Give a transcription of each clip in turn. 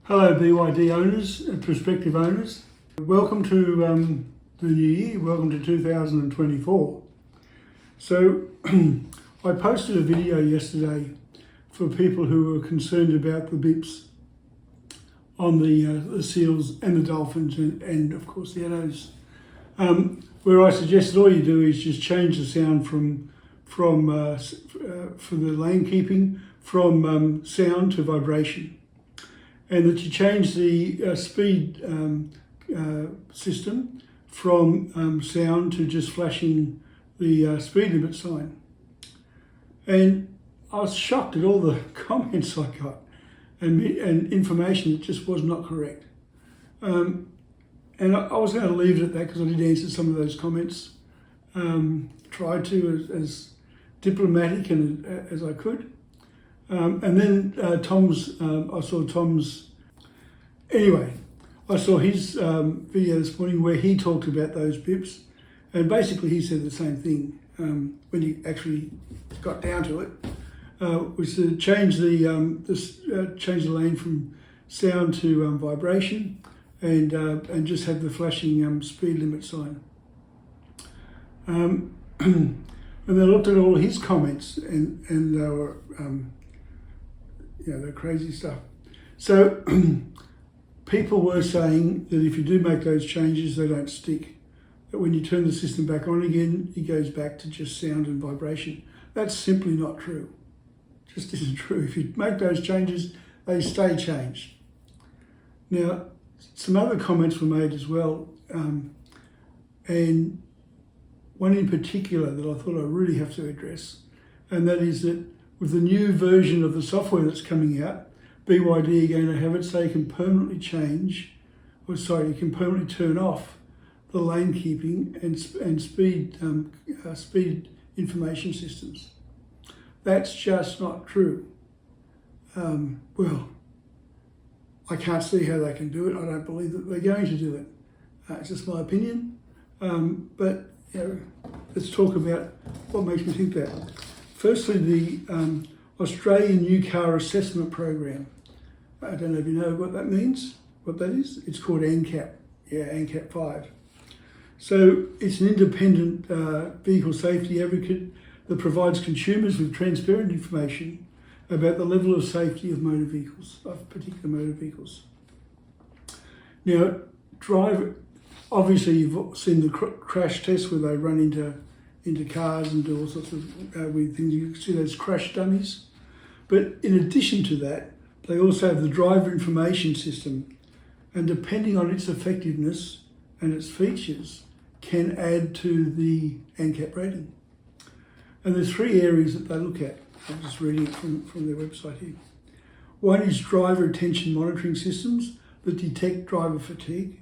Hello BYD owners and prospective owners. Welcome to the new year, welcome to 2024. So I posted a video yesterday for people who were concerned about the beeps on the seals and the dolphins and of course the addos, where I suggested all you do is just change the sound from for the lane keeping from sound to vibration. And that you change the speed system from sound to just flashing the speed limit sign. And I was shocked at all the comments I got and information that just was not correct. And I was going to leave it at that because I did answer some of those comments. Tried to as diplomatic and as I could. And then I saw Tom's, anyway, I saw his video this morning where he talked about those bips, and basically he said the same thing when he actually got down to it, was to change the lane from sound to vibration, and just have the flashing speed limit sign. And then I looked at all his comments, and they were. The crazy stuff. So people were saying that if you do make those changes, they don't stick. That when you turn the system back on again, it goes back to just sound and vibration. That's simply not true. It just isn't true. If you make those changes, they stay changed. Now, some other comments were made as well, and one in particular that I thought I really have to address, and that is that with the new version of the software that's coming out, BYD are going to have it so you can permanently you can permanently turn off the lane keeping and speed information systems. That's just not true. Well, I can't see how they can do it. I don't believe that they're going to do it. It's just my opinion. But let's talk about what makes me think that. Firstly, the Australian New Car Assessment Program. I don't know if you know what that means, what that is. It's called ANCAP, ANCAP 5. So it's an independent vehicle safety advocate that provides consumers with transparent information about the level of safety of motor vehicles, of particular motor vehicles. Now, obviously you've seen the crash tests where they run into cars and do all sorts of weird things. You can see those crash dummies. But in addition to that, they also have the driver information system, and depending on its effectiveness and its features, can add to the ANCAP rating. And there's three areas that they look at. I'm just reading it from their website here. One is driver attention monitoring systems that detect driver fatigue.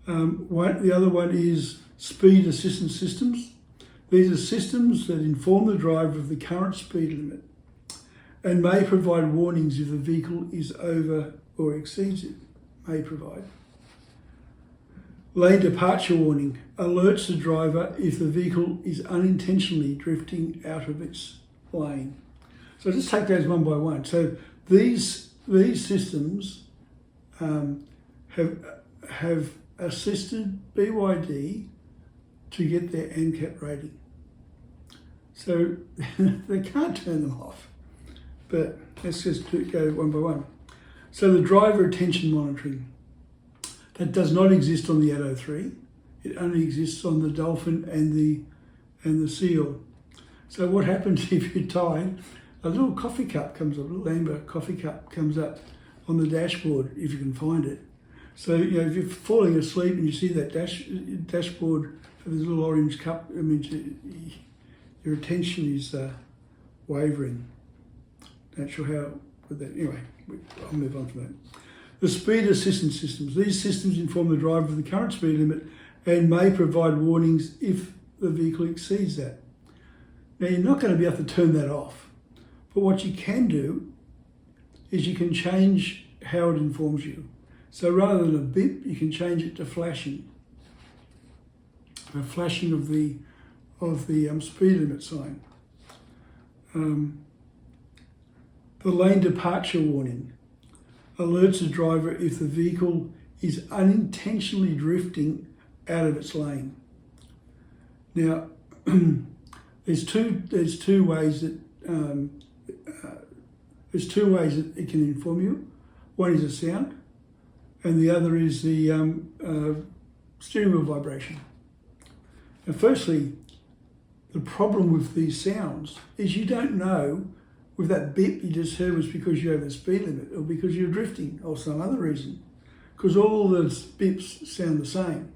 The other one is speed assistance systems. These are systems that inform the driver of the current speed limit and may provide warnings if the vehicle is over or exceeds it. May provide. Lane departure warning alerts the driver if the vehicle is unintentionally drifting out of its lane. So just take those one by one. So these systems have assisted BYD to get their ANCAP rating. So they can't turn them off, but let's just go one by one. So the driver attention monitoring, that does not exist on the Addo 3. It only exists on the Dolphin and the Seal. So what happens if you're tired? A little coffee cup comes up, a little amber coffee cup comes up on the dashboard if you can find it. So if you're falling asleep and you see that dashboard with this little orange cup, it means your attention is wavering. Not sure how with that. Anyway, I'll move on from that. The speed assistance systems. These systems inform the driver of the current speed limit and may provide warnings if the vehicle exceeds that. Now, you're not going to be able to turn that off, but what you can do is you can change how it informs you. So rather than a beep, you can change it to flashing. A flashing of the speed limit sign. The lane departure warning. alerts the driver if the vehicle is unintentionally drifting out of its lane. Now, there's two ways that it can inform you. One is a sound, and the other is the steering wheel vibration. And firstly, the problem with these sounds is you don't know if that beep you just heard was because you're over the speed limit or because you're drifting or some other reason, because all the beeps sound the same.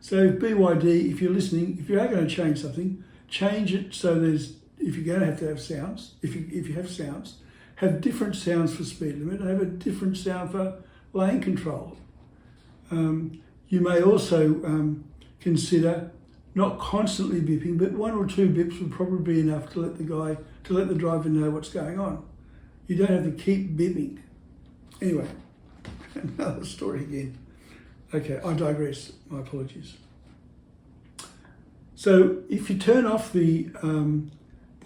So BYD, if you're listening, if you are going to change something, change it so there's, if you're going to have sounds, if you have sounds, have different sounds for speed limit and have a different sound for lane control. You may also consider not constantly beeping, but 1 or 2 beeps would probably be enough to let the driver know what's going on. You don't have to keep beeping. Anyway, another story again. Okay, I digress. My apologies. So if you turn off the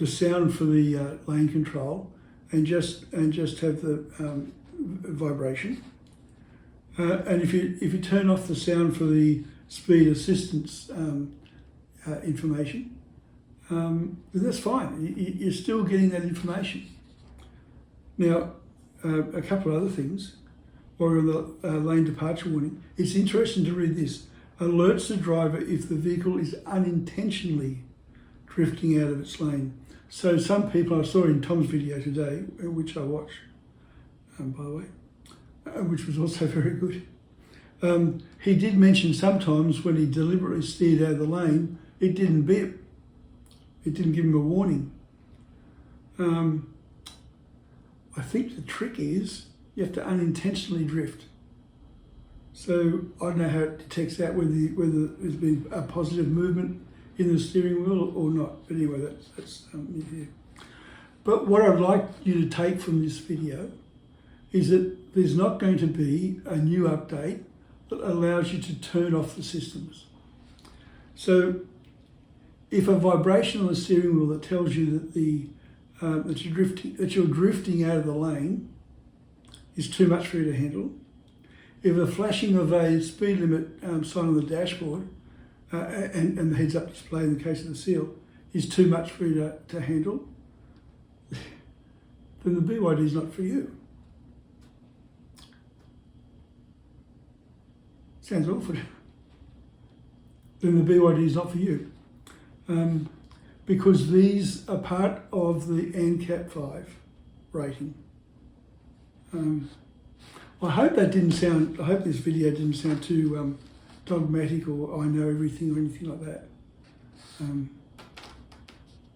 sound for the lane control and just have the vibration, and if you turn off the sound for the speed assistance information, then that's fine. You're still getting that information. Now, a couple of other things. While we're on the lane departure warning, it's interesting to read this. Alerts the driver if the vehicle is unintentionally drifting out of its lane. So some people, I saw in Tom's video today, which I watched, by the way, which was also very good. He did mention sometimes when he deliberately steered out of the lane, it didn't beep. It didn't give him a warning. I think the trick is you have to unintentionally drift. So I don't know how it detects that, whether there's been a positive movement in the steering wheel or not. But anyway, that's here. But what I'd like you to take from this video is that there's not going to be a new update that allows you to turn off the systems. So if a vibration on the steering wheel that tells you that you're drifting out of the lane is too much for you to handle, if a flashing of a speed limit sign on the dashboard and the heads-up display in the case of the seal is too much for you to handle, then the BYD is not for you. Sounds awful. Then the BYD is not for you. Because these are part of the NCAP 5 rating. I hope this video didn't sound too dogmatic or I know everything or anything like that.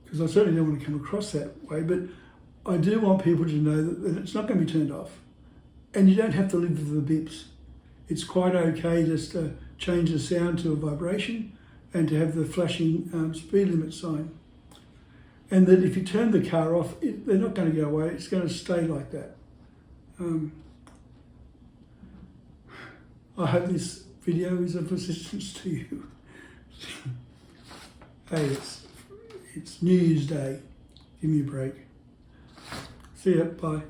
Because I certainly don't want to come across that way, but I do want people to know that it's not going to be turned off. And you don't have to live with the beeps. It's quite okay just to change the sound to a vibration and to have the flashing speed limit sign. And that if you turn the car off, they're not going to go away, it's going to stay like that. I hope this video is of assistance to you. Hey, it's New Year's Day. Give me a break. See ya, bye.